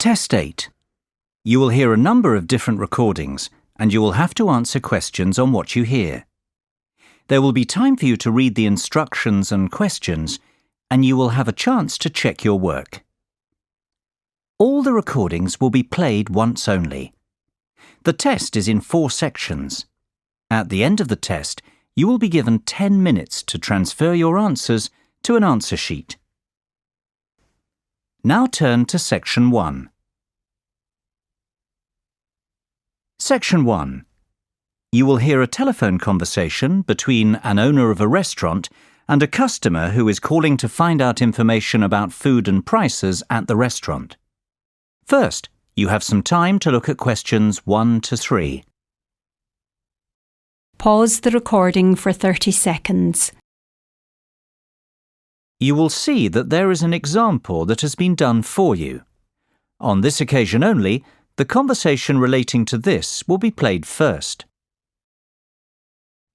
Test 8. You will hear a number of different recordings, and you will have to answer questions on what you hear. There will be time for you to read the instructions and questions, and you will have a chance to check your work. All the recordings will be played once only. The test is in 4 sections. At the end of the test, you will be given 10 minutes to transfer your answers to an answer sheet. Now turn to Section 1. Section 1. You will hear a telephone conversation between an owner of a restaurant and a customer who is calling to find out information about food and prices at the restaurant. First, you have some time to look at questions 1 to 3. Pause the recording for 30 seconds. You will see that there is an example that has been done for you. On this occasion only, the conversation relating to this will be played first.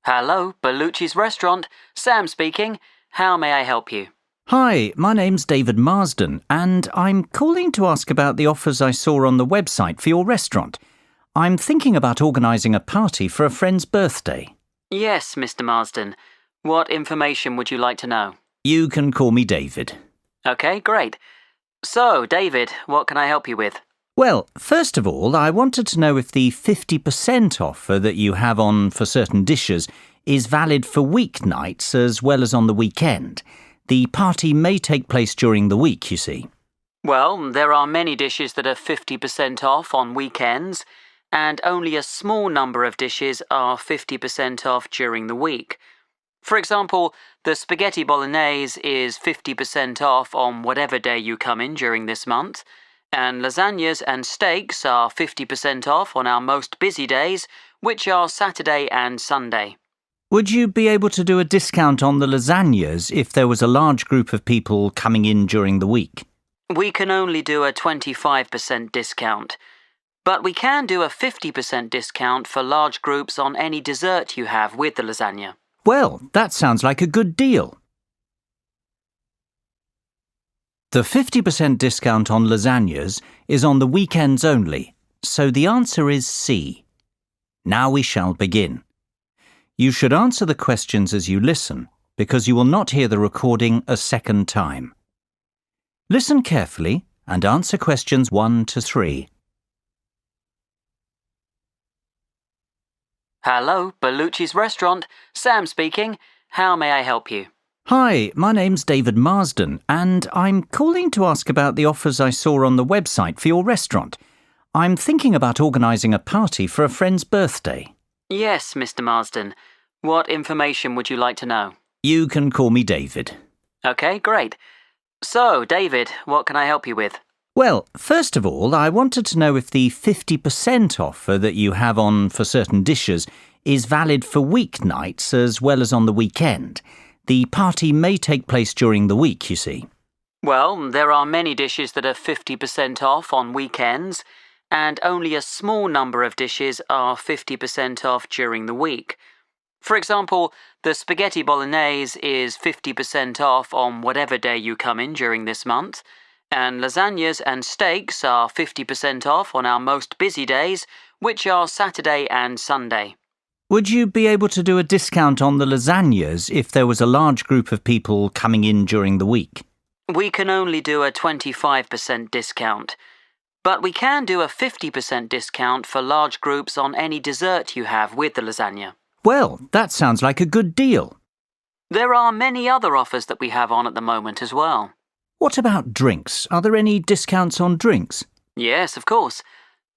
Hello, Bellucci's restaurant. Sam speaking. How may I help you? Hi, my name's David Marsden, and I'm calling to ask about the offers I saw on the website for your restaurant. I'm thinking about organising a party for a friend's birthday. Yes, Mr. Marsden. What information would you like to know? You can call me David. Okay, great. So, David, what can I help you with? Well, first of all, I wanted to know if the 50% offer that you have on for certain dishes is valid for weeknights as well as on the weekend. The party may take place during the week, you see. Well, there are many dishes that are 50% off on weekends, and only a small number of dishes are 50% off during the week. For example, the spaghetti bolognese is 50% off on whatever day you come in during this month, and lasagnas and steaks are 50% off on our most busy days, which are Saturday and Sunday. Would you be able to do a discount on the lasagnas if there was a large group of people coming in during the week? We can only do a 25% discount, but we can do a 50% discount for large groups on any dessert you have with the lasagna. Well, that sounds like a good deal. The 50% discount on lasagnas is on the weekends only, so the answer is C. Now we shall begin. You should answer the questions as you listen, because you will not hear the recording a second time. Listen carefully and answer questions 1 to 3. Hello, Bellucci's restaurant. Sam speaking. How may I help you? Hi, my name's David Marsden, and I'm calling to ask about the offers I saw on the website for your restaurant. I'm thinking about organising a party for a friend's birthday. Yes, Mr. Marsden. What information would you like to know? You can call me David. Okay, great. So, David, what can I help you with? Well, first of all, I wanted to know if the 50% offer that you have on for certain dishes is valid for weeknights as well as on the weekend. The party may take place during the week, you see. Well, there are many dishes that are 50% off on weekends, and only a small number of dishes are 50% off during the week. For example, the spaghetti bolognese is 50% off on whatever day you come in during this month, and lasagnas and steaks are 50% off on our most busy days, which are Saturday and Sunday. Would you be able to do a discount on the lasagnas if there was a large group of people coming in during the week? We can only do a 25% discount, but we can do a 50% discount for large groups on any dessert you have with the lasagna. Well, that sounds like a good deal. There are many other offers that we have on at the moment as well. What about drinks? Are there any discounts on drinks? Yes, of course.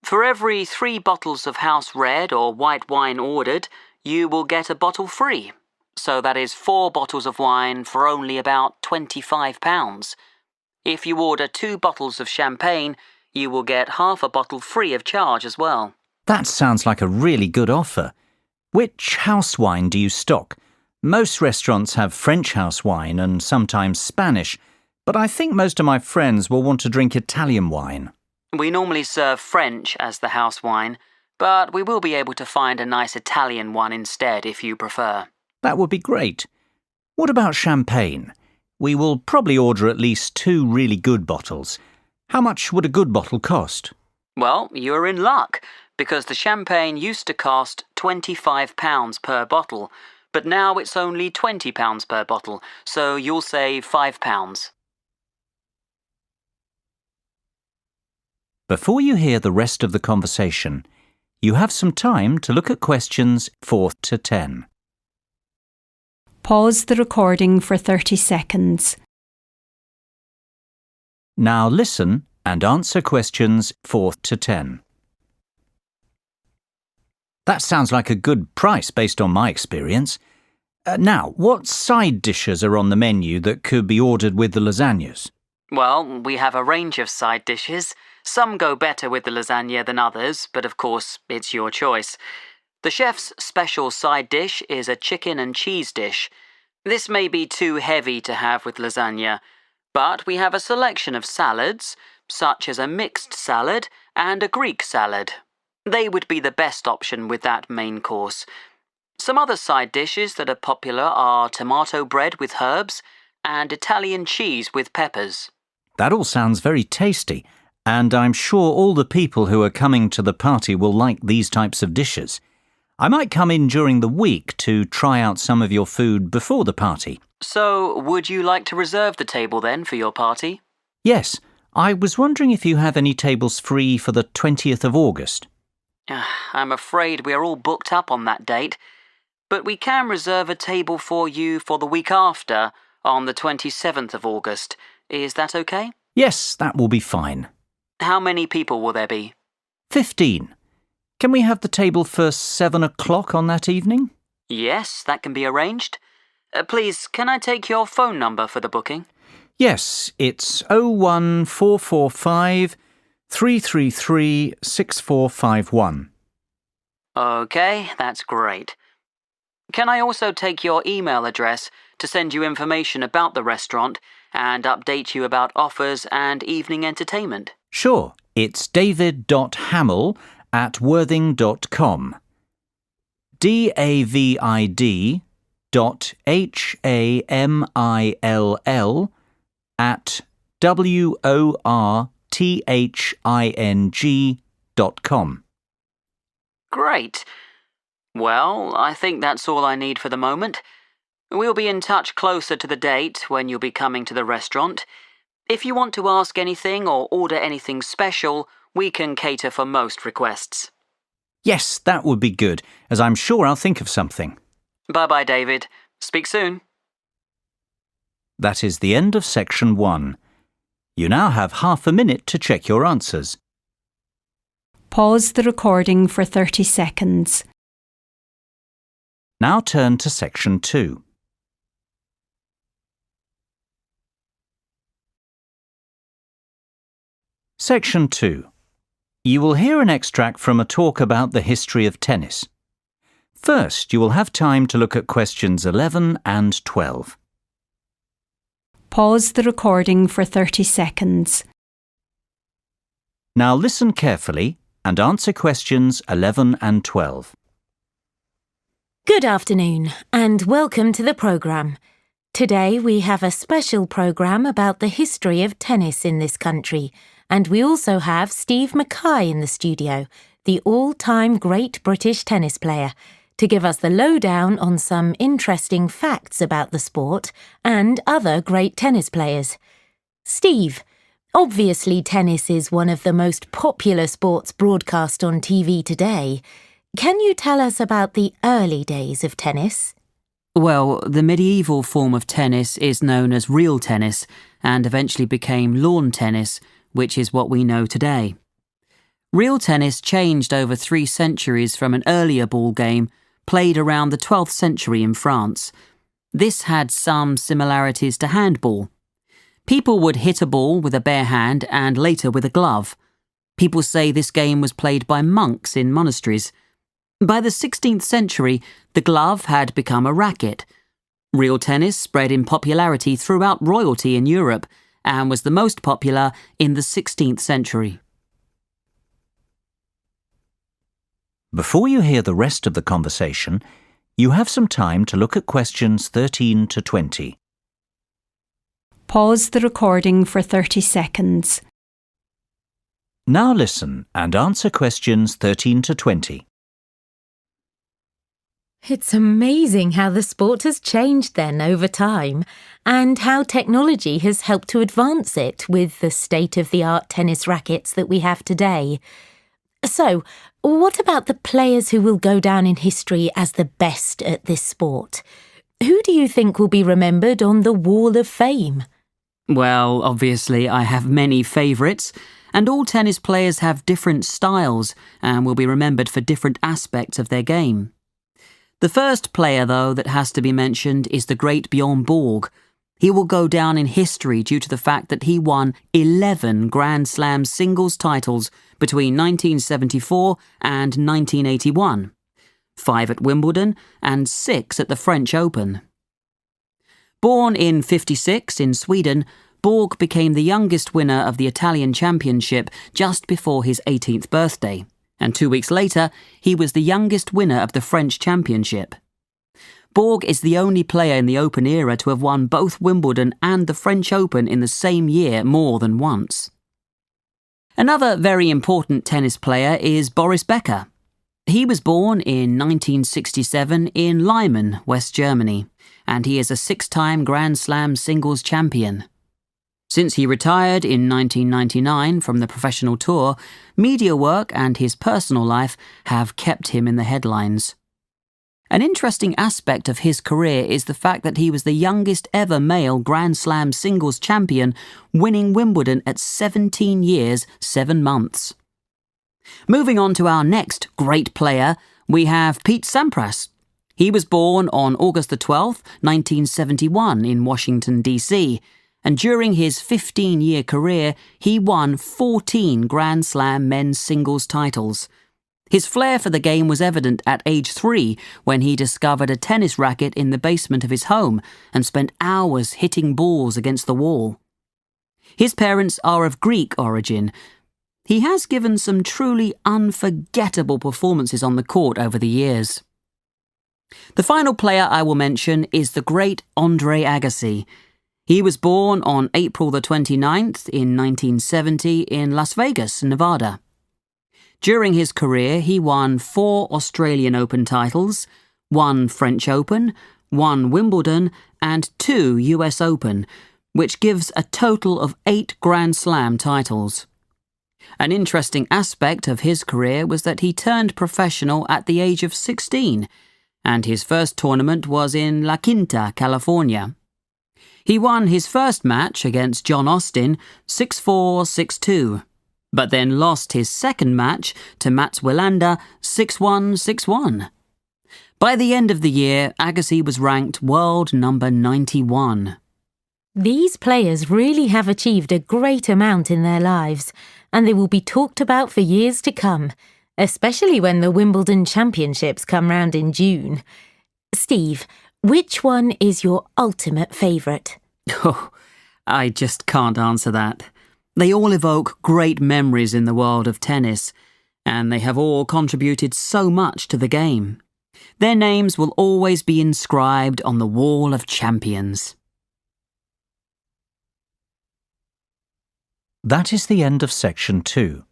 For every 3 bottles of house red or white wine ordered, you will get a bottle free. So that is 4 bottles of wine for only about £25. If you order 2 bottles of champagne, you will get half a bottle free of charge as well. That sounds like a really good offer. Which house wine do you stock? Most restaurants have French house wine and sometimes Spanish, but I think most of my friends will want to drink Italian wine. We normally serve French as the house wine, but we will be able to find a nice Italian one instead if you prefer. That would be great. What about champagne? We will probably order at least 2 really good bottles. How much would a good bottle cost? Well, you're in luck, because the champagne used to cost £25 per bottle, but now it's only £20 per bottle, so you'll save £5. Before you hear the rest of the conversation, you have some time to look at questions 4 to 10. Pause the recording for 30 seconds. Now listen and answer questions 4 to 10. That sounds like a good price based on my experience. Now, what side dishes are on the menu that could be ordered with the lasagnas? Well, we have a range of side dishes. Some go better with the lasagna than others, but of course, it's your choice. The chef's special side dish is a chicken and cheese dish. This may be too heavy to have with lasagna, but we have a selection of salads, such as a mixed salad and a Greek salad. They would be the best option with that main course. Some other side dishes that are popular are tomato bread with herbs and Italian cheese with peppers. That all sounds very tasty, and I'm sure all the people who are coming to the party will like these types of dishes. I might come in during the week to try out some of your food before the party. So, would you like to reserve the table then for your party? Yes, I was wondering if you have any tables free for the 20th of August. I'm afraid we're all booked up on that date, but we can reserve a table for you for the week after, on the 27th of August. Is that okay? Yes, that will be fine. How many people will there be? 15. Can we have the table for 7 o'clock on that evening? Yes, that can be arranged. Please, can I take your phone number for the booking? Yes, it's 01445 333 6451. Okay, that's great. Can I also take your email address to send you information about the restaurant and update you about offers and evening entertainment? Sure, it's david.hamill@worthing.com. david.hamill@worthing.com. Great. Well, I think that's all I need for the moment. We'll be in touch closer to the date when you'll be coming to the restaurant. If you want to ask anything or order anything special, we can cater for most requests. Yes, that would be good, as I'm sure I'll think of something. Bye-bye, David. Speak soon. That is the end of section 1. You now have half a minute to check your answers. Pause the recording for 30 seconds. Now turn to section 2. Section 2. You will hear an extract from a talk about the history of tennis. First, you will have time to look at questions 11 and 12. Pause the recording for 30 seconds. Now listen carefully and answer questions 11 and 12. Good afternoon and welcome to the programme. Today we have a special programme about the history of tennis in this country, and we also have Steve Mackay in the studio, the all-time great British tennis player, to give us the lowdown on some interesting facts about the sport and other great tennis players. Steve, obviously tennis is one of the most popular sports broadcast on TV today. Can you tell us about the early days of tennis? Well, the medieval form of tennis is known as real tennis and eventually became lawn tennis, which is what we know today. Real tennis changed over 3 centuries from an earlier ball game played around the 12th century in France. This had some similarities to handball. People would hit a ball with a bare hand and later with a glove. People say this game was played by monks in monasteries. By the 16th century, the glove had become a racket. Real tennis spread in popularity throughout royalty in Europe and was the most popular in the 16th century. Before you hear the rest of the conversation, you have some time to look at questions 13 to 20. Pause the recording for 30 seconds. Now listen and answer questions 13 to 20. It's amazing how the sport has changed then over time and how technology has helped to advance it with the state-of-the-art tennis rackets that we have today. So, what about the players who will go down in history as the best at this sport? Who do you think will be remembered on the Wall of Fame? Well, obviously I have many favourites, and all tennis players have different styles and will be remembered for different aspects of their game. The first player, though, that has to be mentioned is the great Bjorn Borg. He will go down in history due to the fact that he won 11 Grand Slam singles titles between 1974 and 1981, 5 at Wimbledon and 6 at the French Open. Born in '56 in Sweden, Borg became the youngest winner of the Italian Championship just before his 18th birthday, and 2 weeks later, he was the youngest winner of the French Championship. Borg is the only player in the Open era to have won both Wimbledon and the French Open in the same year more than once. Another very important tennis player is Boris Becker. He was born in 1967 in Lyman, West Germany, and he is a 6-time Grand Slam singles champion. Since he retired in 1999 from the professional tour, media work and his personal life have kept him in the headlines. An interesting aspect of his career is the fact that he was the youngest ever male Grand Slam singles champion, winning Wimbledon at 17 years, 7 months. Moving on to our next great player, we have Pete Sampras. He was born on August the 12th, 1971 in Washington, D.C., and during his 15-year career, he won 14 Grand Slam men's singles titles. His flair for the game was evident at age 3 when he discovered a tennis racket in the basement of his home and spent hours hitting balls against the wall. His parents are of Greek origin. He has given some truly unforgettable performances on the court over the years. The final player I will mention is the great Andre Agassi. He was born on April the 29th in 1970 in Las Vegas, Nevada. During his career, he won 4 Australian Open titles, 1 French Open, 1 Wimbledon, and 2 US Open, which gives a total of 8 Grand Slam titles. An interesting aspect of his career was that he turned professional at the age of 16, and his first tournament was in La Quinta, California. He won his first match against John Austin 6-4, 6-2, but then lost his second match to Mats Wilander 6-1, 6-1. By the end of the year, Agassi was ranked world number 91. These players really have achieved a great amount in their lives, and they will be talked about for years to come, especially when the Wimbledon Championships come round in June. Steve, which one is your ultimate favourite? Oh, I just can't answer that. They all evoke great memories in the world of tennis, and they have all contributed so much to the game. Their names will always be inscribed on the Wall of Champions. That is the end of section 2.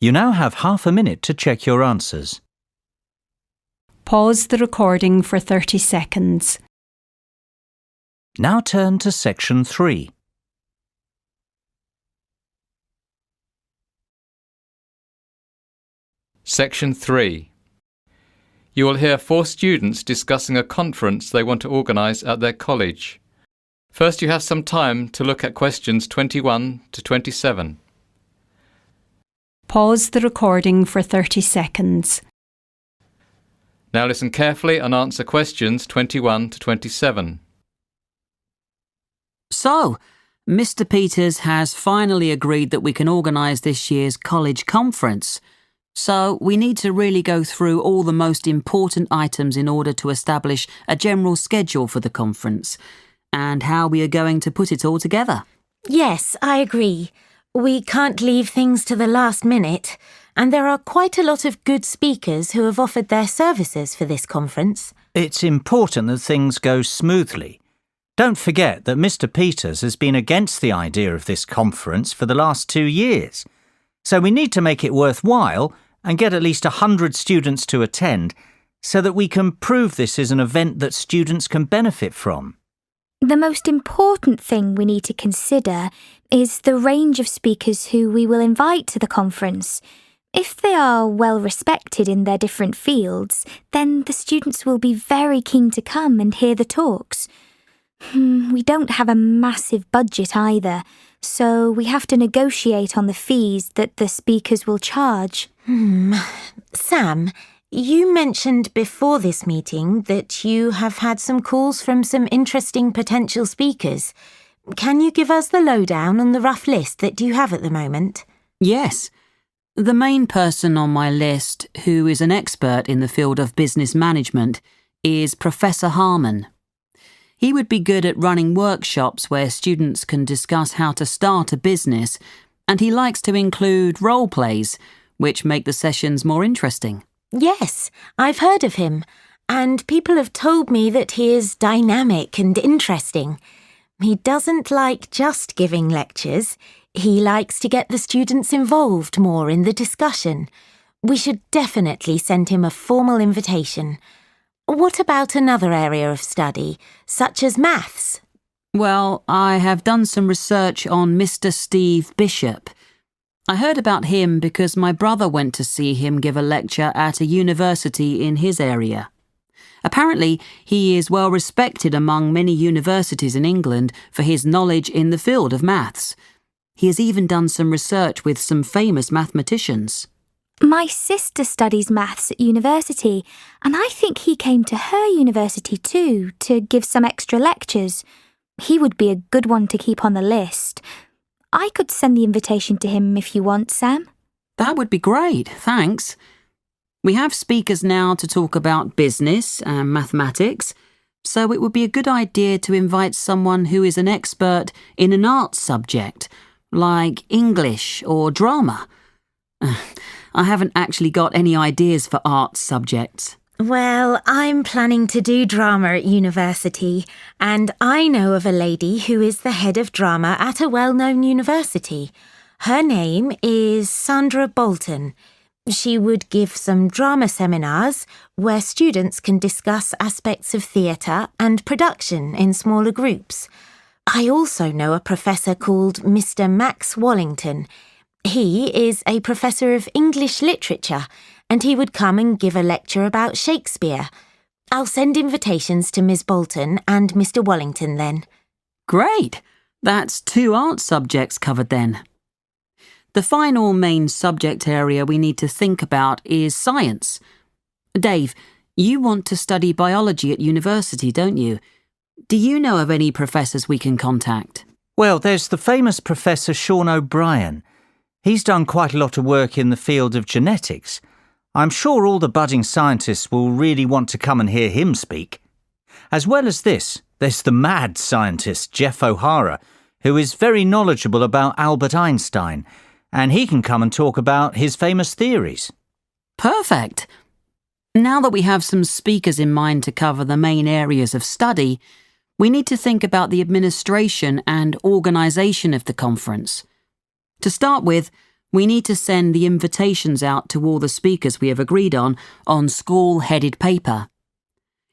You now have half a minute to check your answers. Pause the recording for 30 seconds. Now turn to section 3. Section 3. You will hear 4 students discussing a conference they want to organise at their college. First, you have some time to look at questions 21 to 27. Pause the recording for 30 seconds. Now listen carefully and answer questions 21 to 27. So, Mr. Peters has finally agreed that we can organise this year's college conference. So, we need to really go through all the most important items in order to establish a general schedule for the conference and how we are going to put it all together. Yes, I agree. We can't leave things to the last minute, and there are quite a lot of good speakers who have offered their services for this conference. It's important that things go smoothly. Don't forget that Mr. Peters has been against the idea of this conference for the last 2 years. So we need to make it worthwhile and get at least 100 students to attend so that we can prove this is an event that students can benefit from. The most important thing we need to consider is the range of speakers who we will invite to the conference. If they are well respected in their different fields, then the students will be very keen to come and hear the talks. We don't have a massive budget either, so we have to negotiate on the fees that the speakers will charge. Sam, you mentioned before this meeting that you have had some calls from some interesting potential speakers. Can you give us the lowdown on the rough list that you have at the moment? Yes. The main person on my list, who is an expert in the field of business management, is Professor Harmon. He would be good at running workshops where students can discuss how to start a business, and he likes to include role plays, which make the sessions more interesting. Yes, I've heard of him, and people have told me that he is dynamic and interesting. He doesn't like just giving lectures. He likes to get the students involved more in the discussion. We should definitely send him a formal invitation. What about another area of study, such as maths? Well, I have done some research on Mr. Steve Bishop. I heard about him because my brother went to see him give a lecture at a university in his area. Apparently, he is well respected among many universities in England for his knowledge in the field of maths. He has even done some research with some famous mathematicians. My sister studies maths at university, and I think he came to her university too to give some extra lectures. He would be a good one to keep on the list. I could send the invitation to him if you want, Sam. That would be great, thanks. We have speakers now to talk about business and mathematics, so it would be a good idea to invite someone who is an expert in an arts subject, like English or drama. I haven't actually got any ideas for arts subjects. Well, I'm planning to do drama at university, and I know of a lady who is the head of drama at a well-known university. Her name is Sandra Bolton. She would give some drama seminars where students can discuss aspects of theatre and production in smaller groups. I also know a professor called Mr. Max Wallington. He is a professor of English literature, and he would come and give a lecture about Shakespeare. I'll send invitations to Miss Bolton and Mr. Wallington then. Great! That's 2 art subjects covered then. The final main subject area we need to think about is science. Dave, you want to study biology at university, don't you? Do you know of any professors we can contact? Well, there's the famous Professor Sean O'Brien. He's done quite a lot of work in the field of genetics. I'm sure all the budding scientists will really want to come and hear him speak. As well as this, there's the mad scientist Jeff O'Hara, who is very knowledgeable about Albert Einstein, and he can come and talk about his famous theories. Perfect! Now that we have some speakers in mind to cover the main areas of study, we need to think about the administration and organisation of the conference. To start with, we need to send the invitations out to all the speakers we have agreed on school-headed paper.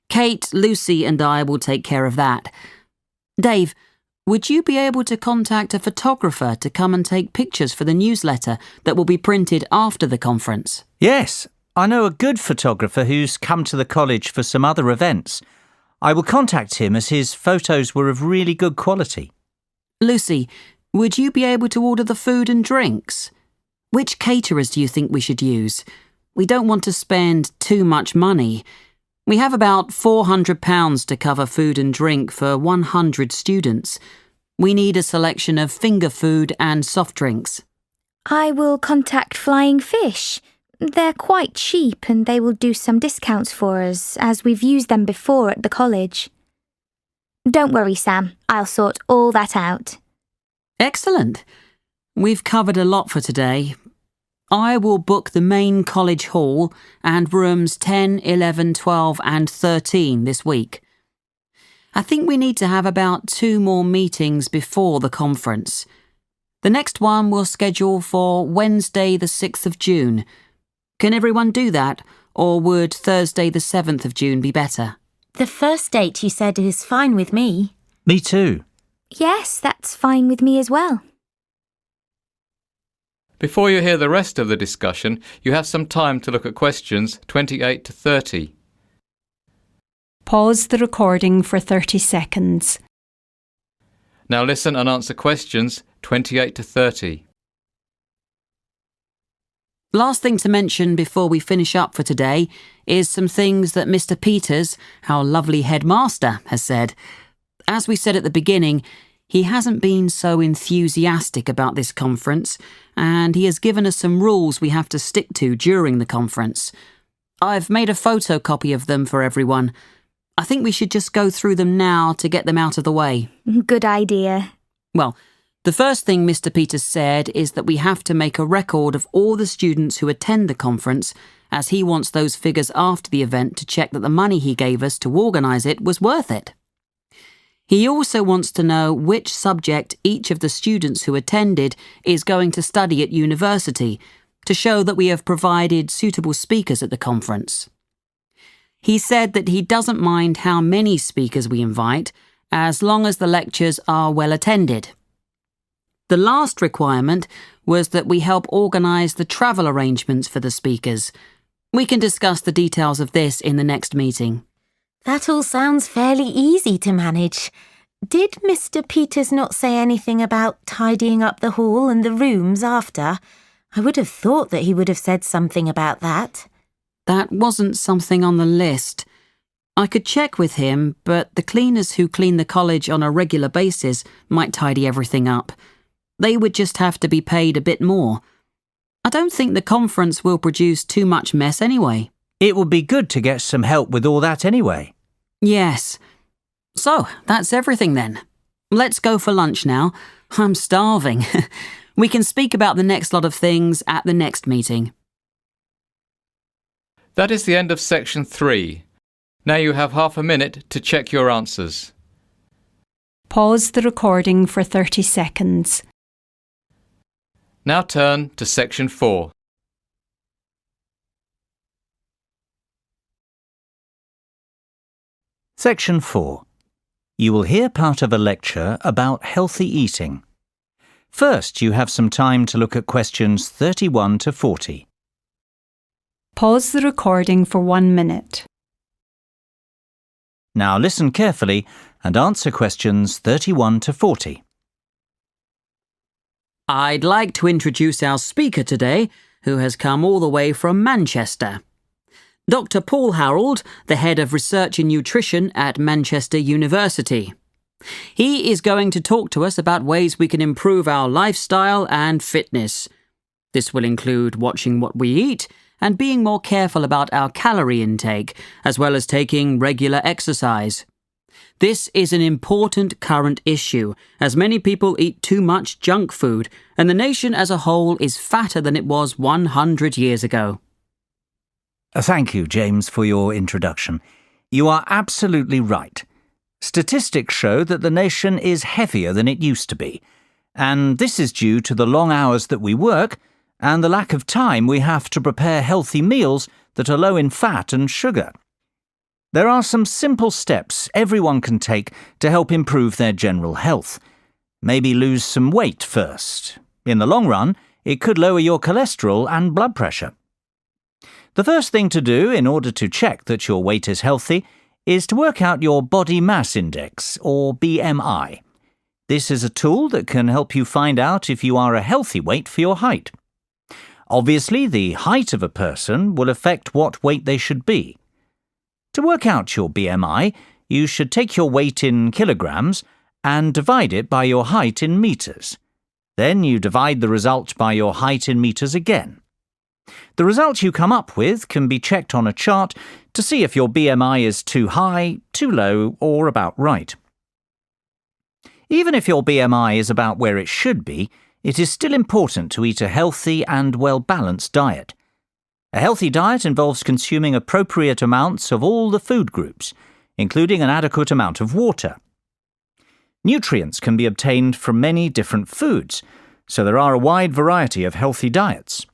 Kate, Lucy and I will take care of that. Dave, would you be able to contact a photographer to come and take pictures for the newsletter that will be printed after the conference? Yes, I know a good photographer who's come to the college for some other events. I will contact him as his photos were of really good quality. Lucy, would you be able to order the food and drinks? Which caterers do you think we should use? We don't want to spend too much money. We have about £400 to cover food and drink for 100 students. We need a selection of finger food and soft drinks. I will contact Flying Fish. They're quite cheap and they will do some discounts for us, as we've used them before at the college. Don't worry, Sam. I'll sort all that out. Excellent. We've covered a lot for today. I will book the main college hall and rooms 10, 11, 12 and 13 this week. I think we need to have about 2 more meetings before the conference. The next one we'll schedule for Wednesday the 6th of June. Can everyone do that, or would Thursday the 7th of June be better? The first date you said is fine with me. Me too. Yes, that's fine with me as well. Before you hear the rest of the discussion, you have some time to look at questions 28 to 30. Pause the recording for 30 seconds. Now listen and answer questions 28 to 30. Last thing to mention before we finish up for today is some things that Mr. Peters, our lovely headmaster, has said. As we said at the beginning, he hasn't been so enthusiastic about this conference, and he has given us some rules we have to stick to during the conference. I've made a photocopy of them for everyone. I think we should just go through them now to get them out of the way. Good idea. Well, the first thing Mr. Peters said is that we have to make a record of all the students who attend the conference, as he wants those figures after the event to check that the money he gave us to organise it was worth it. He also wants to know which subject each of the students who attended is going to study at university, to show that we have provided suitable speakers at the conference. He said that he doesn't mind how many speakers we invite, as long as the lectures are well attended. The last requirement was that we help organise the travel arrangements for the speakers. We can discuss the details of this in the next meeting. That all sounds fairly easy to manage. Did Mr. Peters not say anything about tidying up the hall and the rooms after? I would have thought that he would have said something about that. That wasn't something on the list. I could check with him, but the cleaners who clean the college on a regular basis might tidy everything up. They would just have to be paid a bit more. I don't think the conference will produce too much mess anyway. It would be good to get some help with all that anyway. Yes. So, that's everything then. Let's go for lunch now. I'm starving. We can speak about the next lot of things at the next meeting. That is the end of section 3. Now you have half a minute to check your answers. Pause the recording for 30 seconds. Now turn to section 4. Section 4. You will hear part of a lecture about healthy eating. First, you have some time to look at questions 31 to 40. Pause the recording for 1 minute. Now listen carefully and answer questions 31 to 40. I'd like to introduce our speaker today, who has come all the way from Manchester. Dr. Paul Harold, the head of research in nutrition at Manchester University. He is going to talk to us about ways we can improve our lifestyle and fitness. This will include watching what we eat and being more careful about our calorie intake, as well as taking regular exercise. This is an important current issue, as many people eat too much junk food, and the nation as a whole is fatter than it was 100 years ago. Thank you, James, for your introduction. You are absolutely right. Statistics show that the nation is heavier than it used to be, and this is due to the long hours that we work and the lack of time we have to prepare healthy meals that are low in fat and sugar. There are some simple steps everyone can take to help improve their general health. Maybe lose some weight first. In the long run, it could lower your cholesterol and blood pressure. The first thing to do in order to check that your weight is healthy is to work out your body mass index, or BMI. This is a tool that can help you find out if you are a healthy weight for your height. Obviously, the height of a person will affect what weight they should be. To work out your BMI, you should take your weight in kilograms and divide it by your height in meters. Then you divide the result by your height in meters again. The result you come up with can be checked on a chart to see if your BMI is too high, too low, or about right. Even if your BMI is about where it should be, it is still important to eat a healthy and well-balanced diet. A healthy diet involves consuming appropriate amounts of all the food groups, including an adequate amount of water. Nutrients can be obtained from many different foods, so there are a wide variety of healthy diets.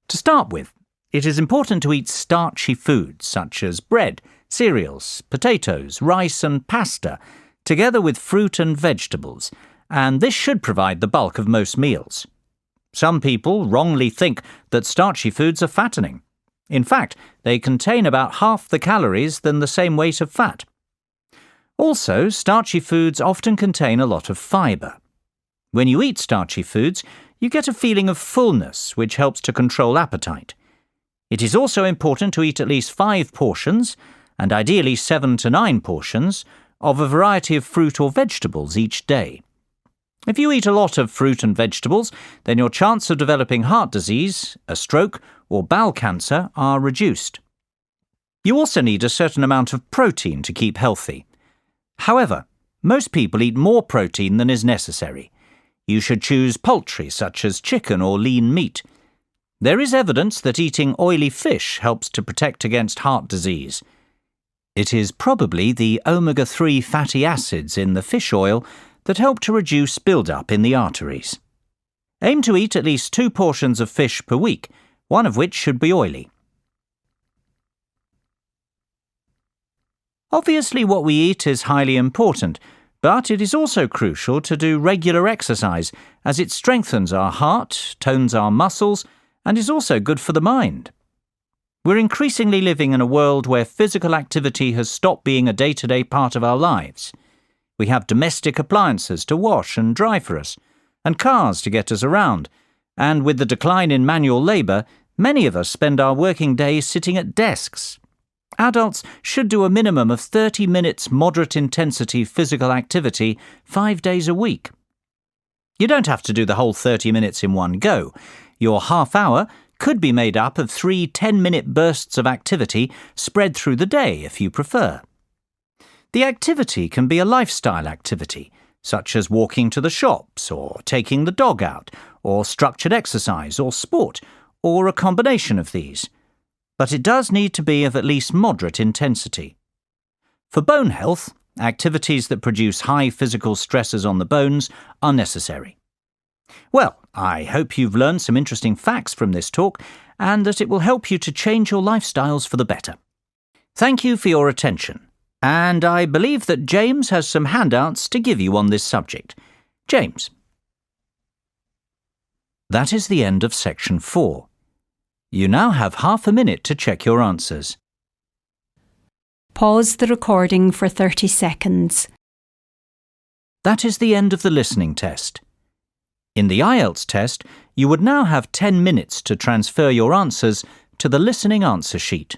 To start with, it is important to eat starchy foods such as bread, cereals, potatoes, rice and pasta, together with fruit and vegetables, and this should provide the bulk of most meals. Some people wrongly think that starchy foods are fattening. In fact, they contain about half the calories than the same weight of fat. Also, starchy foods often contain a lot of fibre. When you eat starchy foods, you get a feeling of fullness, which helps to control appetite. It is also important to eat at least 5 portions, and ideally 7 to 9 portions, of a variety of fruit or vegetables each day. If you eat a lot of fruit and vegetables, then your chance of developing heart disease, a stroke, or bowel cancer are reduced. You also need a certain amount of protein to keep healthy. However, most people eat more protein than is necessary. You should choose poultry such as chicken or lean meat. There is evidence that eating oily fish helps to protect against heart disease. It is probably the omega-3 fatty acids in the fish oil that help to reduce build-up in the arteries. Aim to eat at least 2 portions of fish per week, one of which should be oily. Obviously, what we eat is highly important, but it is also crucial to do regular exercise as it strengthens our heart, tones our muscles, and is also good for the mind. We're increasingly living in a world where physical activity has stopped being a day-to-day part of our lives. We have domestic appliances to wash and dry for us, and cars to get us around, and with the decline in manual labour, many of us spend our working days sitting at desks. Adults should do a minimum of 30 minutes moderate-intensity physical activity 5 days a week. You don't have to do the whole 30 minutes in one go. Your half hour could be made up of 3 10-minute bursts of activity spread through the day if you prefer. The activity can be a lifestyle activity, such as walking to the shops or taking the dog out, or structured exercise or sport, or a combination of these. But it does need to be of at least moderate intensity. For bone health, activities that produce high physical stresses on the bones are necessary. Well, I hope you've learned some interesting facts from this talk and that it will help you to change your lifestyles for the better. Thank you for your attention, and I believe that James has some handouts to give you on this subject. James. That is the end of section 4. You now have half a minute to check your answers. Pause the recording for 30 seconds. That is the end of the listening test. In the Ielts test, you would now have 10 minutes to transfer your answers to the listening answer sheet.